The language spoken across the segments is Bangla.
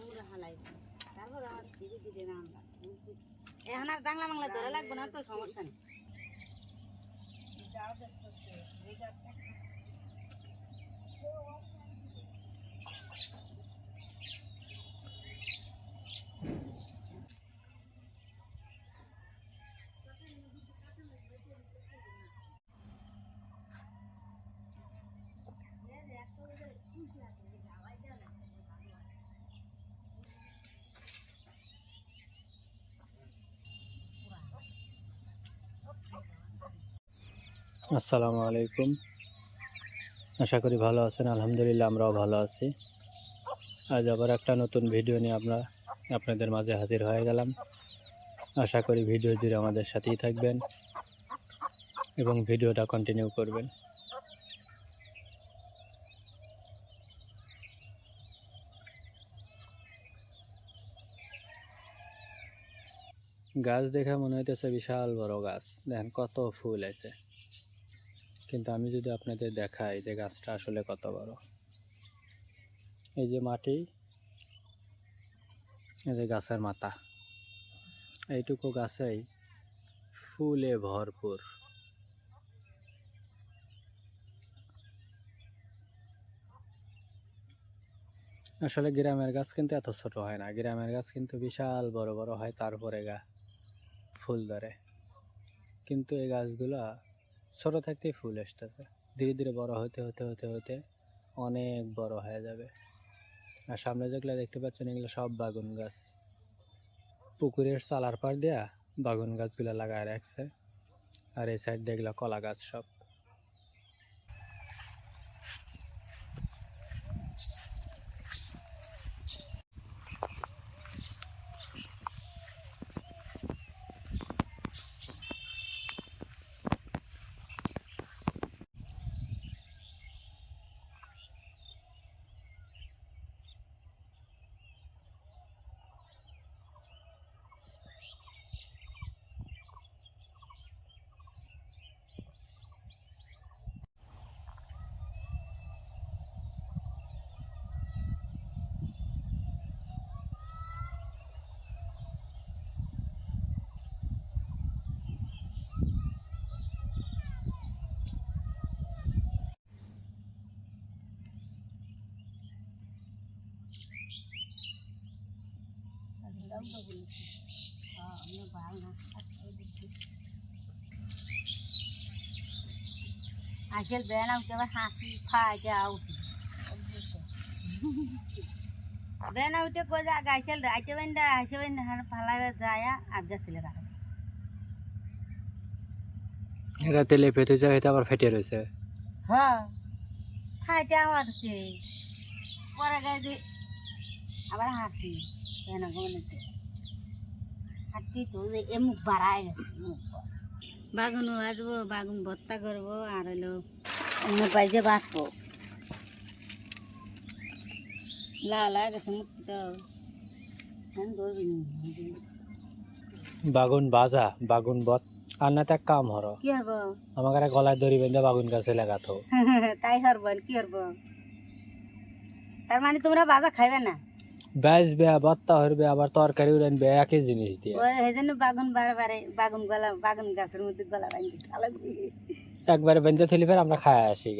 অমরা হালাই তারপর আমার ধীরে ধীরে রান্না এখন আর বাংলা বাংলা ধরে লাগবে না তো সমস্যা নেই আসসালামু আলাইকুম। আশা করি ভালো আছেন। আলহামদুলিল্লাহ আমরাও ভালো আছি। আজ আবার একটা নতুন ভিডিও নিয়ে আপনাদের মাঝে হাজির হয়ে গেলাম। আশা করি ভিডিও জুড়ে আমাদের সাথেই থাকবেন এবং ভিডিওটা কন্টিনিউ করবেন। গাছ দেখে মনে হইতেছে বিশাল বড় গাছ, দেখেন কত ফুল আছে, কিন্তু আমি যদি আপনাদের দেখাই যে গাছটা আসলে কত বড়। এই যে মাটি, এই যে গাছের মাথা, এইটুকু গাছেই ফুলে ভরপুর। আসলে গ্রামের গাছ কিন্তু এত ছোট হয় না, গ্রামের গাছ কিন্তু বিশাল বড় বড় হয়, তারপরে ফুল ধরে। কিন্তু এই গাছগুলা ছোট থাকতেই ফুল আসতেছে, ধীরে ধীরে বড় হতে হতে হতে হতে অনেক বড় হয়ে যাবে। আর সামনে যেগুলো দেখতে পাচ্ছেন এগুলো সব বাগুন গাছ। পুকুরের চালার পাড় দেয়া বাগুন গাছগুলো লাগায় রাখছে, আর এই সাইড দিয়ে এগুলো কলা গাছ সব। আসল বেনা উঠে আবার হাসি খায় যাও বেনা উঠে কই যা গাইছিল আইতে বেন্দা আসে বেন্দা ফালাইবে যায় আর গেছিল কাটা এটা তেলে ফেটে যায়, এটা আবার ফেটে রয়েছে। হ্যাঁ খাইতে আমার সে পরে গাই আবার হাসি কেন গমনে হাঁটবি তো এ মুখ বাড়ায় গেছে বাগুন আসবো, বাগুন ভর্তা করবো, আর হলো অন্য পাইজে বাটবো। লাল হয়ে গেছে মুখ তো ধরবি বাগুন বাজা, বাগুন বত আর না এক কাম হর কি হবো আমাকে গলায় দড়ি বেঁধে বাগুন গাছে লাগাতো। তাই হরবো কি হরবো, তার মানে তোমরা বাজা খাইবে না? বেচবে, ভর্তা হইবে, আবার তরকারি রানবে, একই জিনিস দিয়ে। এই জন্য বাগুন বারে বারে বাগুন গলা বাগুন গাছের মধ্যে গলা বাঁধতে ভালো লাগবে, একবারে বেঁধে থইলে ফের আমরা খাই আসি।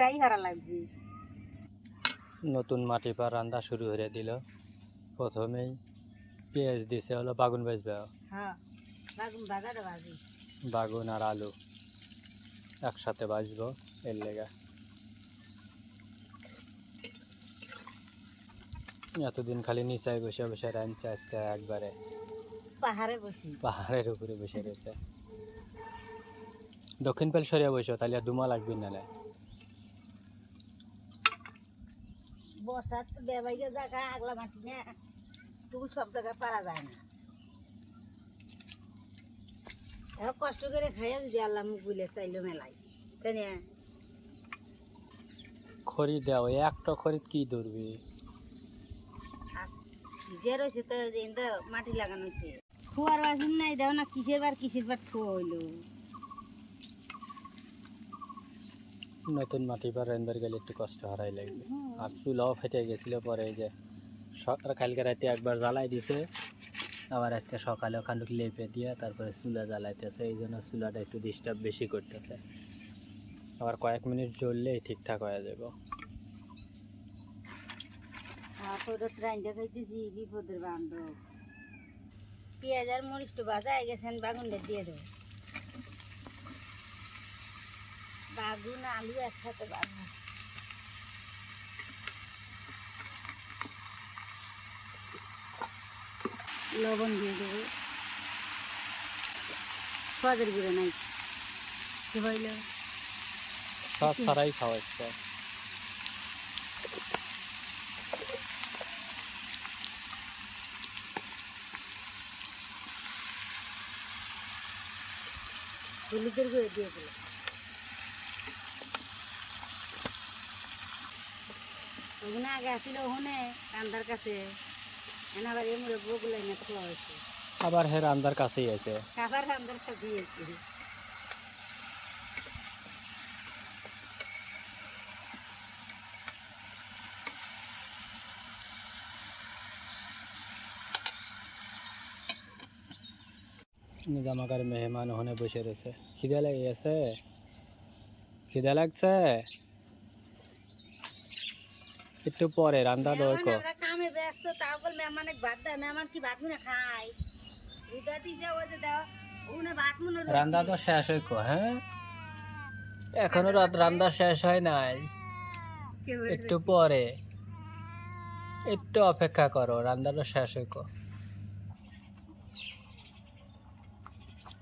তাই হারা লাগবে। নতুন মাটি পা রান্না শুরু হয়ে দিল। প্রথমেই পেঁয়াজ দিছে, হলো বাগুন বেচবে। হ্যাঁ বাগুন বাজারে বাজি বাগুন আর আলু একসাথে বাজবো, এর লেগে এতদিন খালি নিচায় বসে বসে রাঁধছে, আজকে একবারে পাহাড়ে বসি পাহাড়ের উপরে বসে রয়েছে। দক্ষিণ পাল সরিয়া বসে, তাহলে আর দুমা লাগবে না। বর্ষার তো বেবাইকে জায়গা আগলা মাটি না, তবু সব জায়গায় পারা যায় না। এখন কষ্ট করে খাইয়া যদি আল্লাহ মুখ বুলে চাইলো মেলাই তাই না? খড়ি দেও, একটা খড়ি কি ধরবি? যে রয়েছে তো মাটি লাগানো হচ্ছে, খোয়ার বাসন নাই দেও না, কিসের বার খোয়া হইলো। নতুন মাটি পা রান্নার গেলে একটু কষ্ট হারাই লাগবে। আর চুলাও ফেটে গেছিল, পরে এই যে কালকে রাতে একবার জ্বালাই দিছে, আবার আজকে সকালে ওখানে লেপে দিয়ে তারপরে চুলা জ্বালাইতেছে, এই জন্য চুলাটা একটু ডিস্টার্ব বেশি করতেছে। আবার কয়েক মিনিট জ্বললেই ঠিকঠাক হয়ে যাব। বিপদের বান্ধব পেঁয়াজ আর মরিচ বাজা গেছেন, বাগুনটা দিয়ে দেবো। বাগুন আলু একসাথে বাজা, লবণ দিয়ে দেবো, সদের গুঁড়ো নাই কি হইল, সব ছাড়াই খাওয়াচ্ছে। হলুদের গুঁড়ো দিয়ে দিল। ওখানে আগে আসছিল, ওখানে কান্দার কাছে আবার এমরে বগুলাই না খোলা হয়েছে, আবার হে রান্দার কাছেই আছে, আবার কান্দার কাছেই আছে। জামাকার মেহমান ওখানে বসে রয়েছে। খিদে লেগে গেছে, খিদে লাগছে, একটু পরে রান্না দরকার। আমরা কামে ব্যস্ত, তাও বল মেহমানে ভাত দেয়, মেহমান কি ভাত মুনে খায়? উদাতি যাও যে দাও, ওনে ভাত মুনে রান্না তো শেষ হই কো, হ্যাঁ এখনো রাত রান্না শেষ হয় নাই, একটু পরে, একটু অপেক্ষা করো, রান্নাটা শেষ হই কো।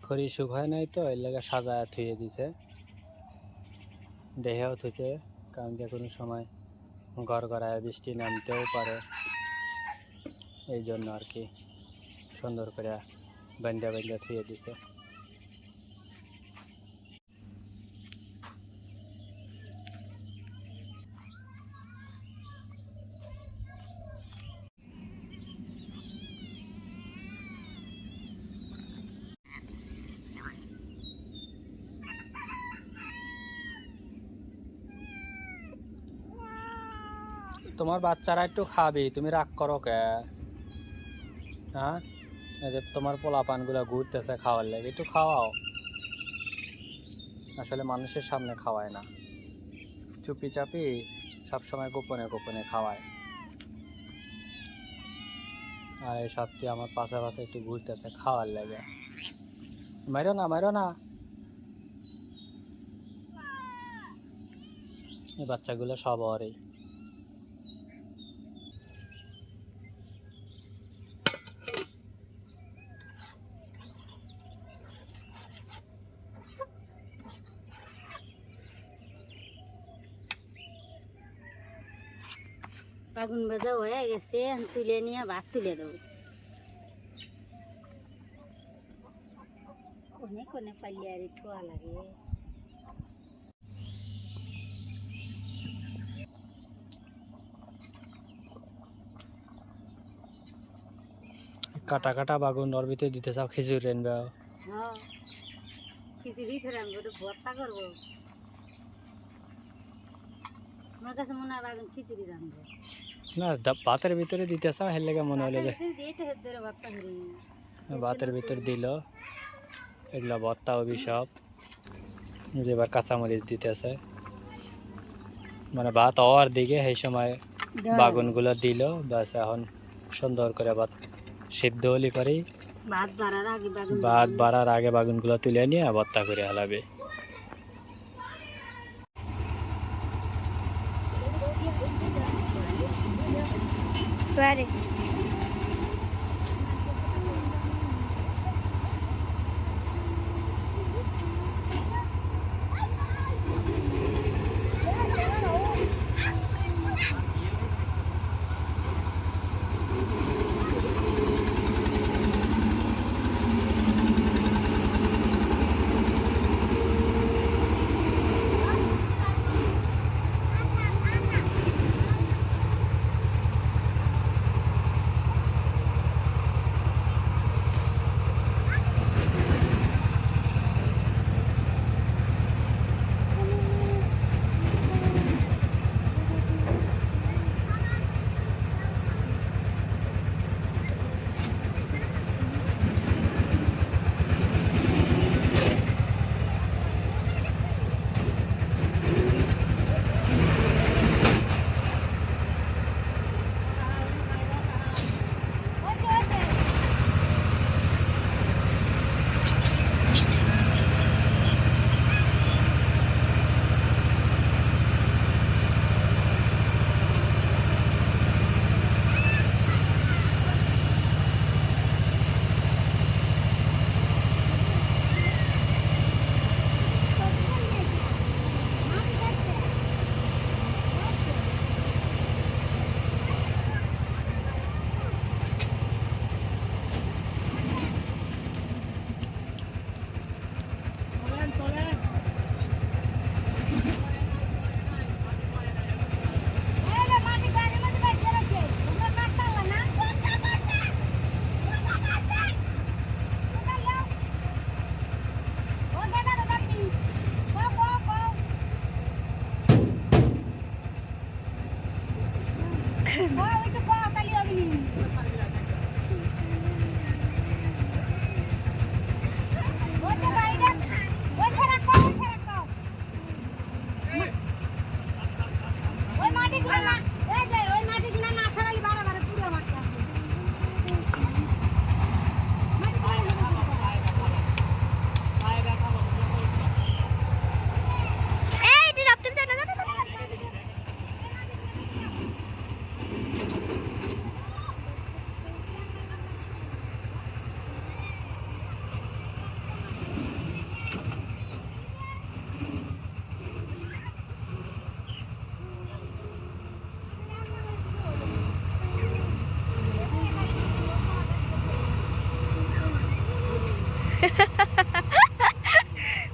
খড়ি শুকায় নাই তো এর লাগে সাজায় থুয়ে দিছে, দেহেও থুছে, কারণ যে কোনো সময় গড়গড়ায় বৃষ্টি নামতেও পারে, এই জন্য আর কি সুন্দর করে বান্ধা বান্ধা থুয়ে দিছে। তোমার বাচ্চারা একটু খাবি, তুমি রাগ করো কে? হ্যাঁ, এই যে তোমার পোলাপানগুলো ঘুরতেছে খাওয়ার লাগে, একটু খাওয়াও। আসলে মানুষের সামনে খাওয়ায় না, চুপি চাপি সবসময় গোপনে গোপনে খাওয়ায়। আর এই সবটি আমার পাশে পাশে একটু ঘুরতেছে খাওয়ার লাগে। মারো না, মারো না। এই বাচ্চাগুলো সব ওরই। বাগুন ভাজা হয়ে গেছে, তুলে নিয়ে ভাত তুলে দেবো। কোনে কোনে পাইলে আর থোয়া লাগে। কাটা কাটা বাগুন ওর ভিতরে দিতে চাও, খিচুড়ি রানবে। হ্যাঁ, খিচুড়ি ফের আমি একটু ভর্তা করবো। আমার কাছে মনে হয় বাগুন খিচুড়ি রানবো না, ভাতের ভিতরে দিতে চাও, হের লেগে মনে হলো যে ভর্তা করি। ভাতের ভিতর দিল, এগুলো ভর্তা হবি সব। এবার কাঁচামরিচ দিতেছে, মানে ভাত হওয়ার দিকে সেই সময় বাগুনগুলো দিল, ব্যাস এখন সুন্দর করে ভাত সিদ্ধ হলি পারি, ভাত বাড়ার আগে বাগুনগুলো তুলে নিয়ে ভর্তা করে হালাবে।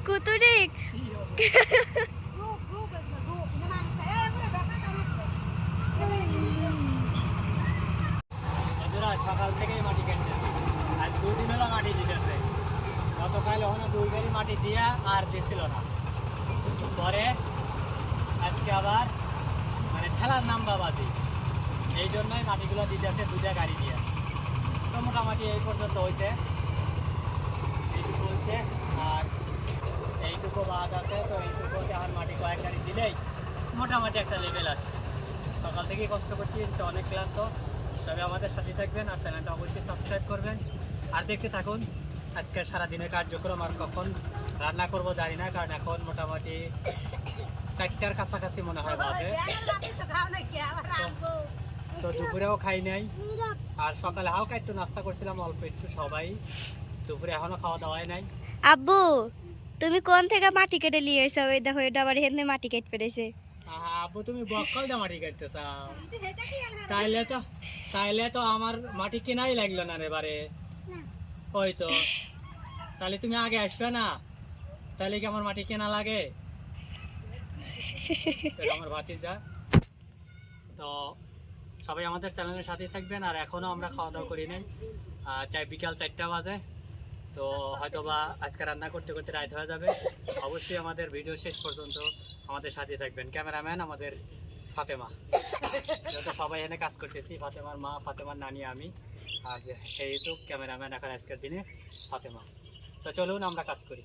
কুতুরিক বন্ধুরা সকাল থেকেই মাটি কাটতেছে, আর 2 দিন হলো মাটি দিতেছে। গতকাল ওখানে 2 গাড়ি মাটি দিয়া আর দিছিল না, পরে আজকে আবার মানে ঠেলার নাম্বা বাদি, এই জন্যই মাটিগুলো দিতেছে 2টা গাড়ি দিয়ে। তো মোটামুটি এই পর্যন্ত হয়েছে, এইটুকু হয়েছে আর এইটুকু বাদ আছে। তো এইটুকুতে আর মাটি কয়েক গাড়ি দিলেই মোটামুটি একটা লেভেল আসে। সকাল থেকেই কষ্ট করতে হচ্ছে, অনেক ক্লান্ত। সবাই আমাদের সাথে থাকবেন আর চ্যানেলটা অবশ্যই সাবস্ক্রাইব করবেন আর দেখতে থাকুন আজকের সারাদিনের কার্যক্রম। আর কখন রান্না করব জানি না, কারণ এখন মোটামুটি 4টার কাছাকাছি মনে হয় বাজে। তো দুপুরেও খাই নাই, আর সকালে হালকা একটু নাস্তা করছিলাম অল্প একটু সবাই। দুপুরে এখনো খাওয়া দাওয়াই নাই। আব্বু তুমি কোন থেকে মাটি কেটে নিয়ে এসো? ওই দেখো এটা আবার হেন্দে মাটি কেটে পেরেছে। আব্বু তুমি বক্কল দিয়ে মাটি কাটতে চাও? তাইলে তো আমার মাটি কেনাই লাগলো না এবারে। ওই তো, তাহলে তুমি আগে আসবে না, তাহলে কি আমার মাটি কেনা লাগে? আমার ভাতিজা। তো সবাই আমাদের চ্যানেলের সাথেই থাকবেন। আর এখনো আমরা খাওয়া দাওয়া করি নাই, বিকাল 4টা বাজে। তো হয়তো বা আজকে রান্না করতে করতে রাত হয়ে যাবে। অবশ্যই আমাদের ভিডিও শেষ পর্যন্ত আমাদের সাথে থাকবেন। ক্যামেরাম্যান আমাদের ফাতেমা, যত সবাই এখানে কাজ করতেছি, ফাতেমার মা, ফাতেমার নানি, আমি। আর সেহেতু ক্যামেরাম্যান এখন আজকের দিনে ফাতেমা। তো চলুন আমরা কাজ করি।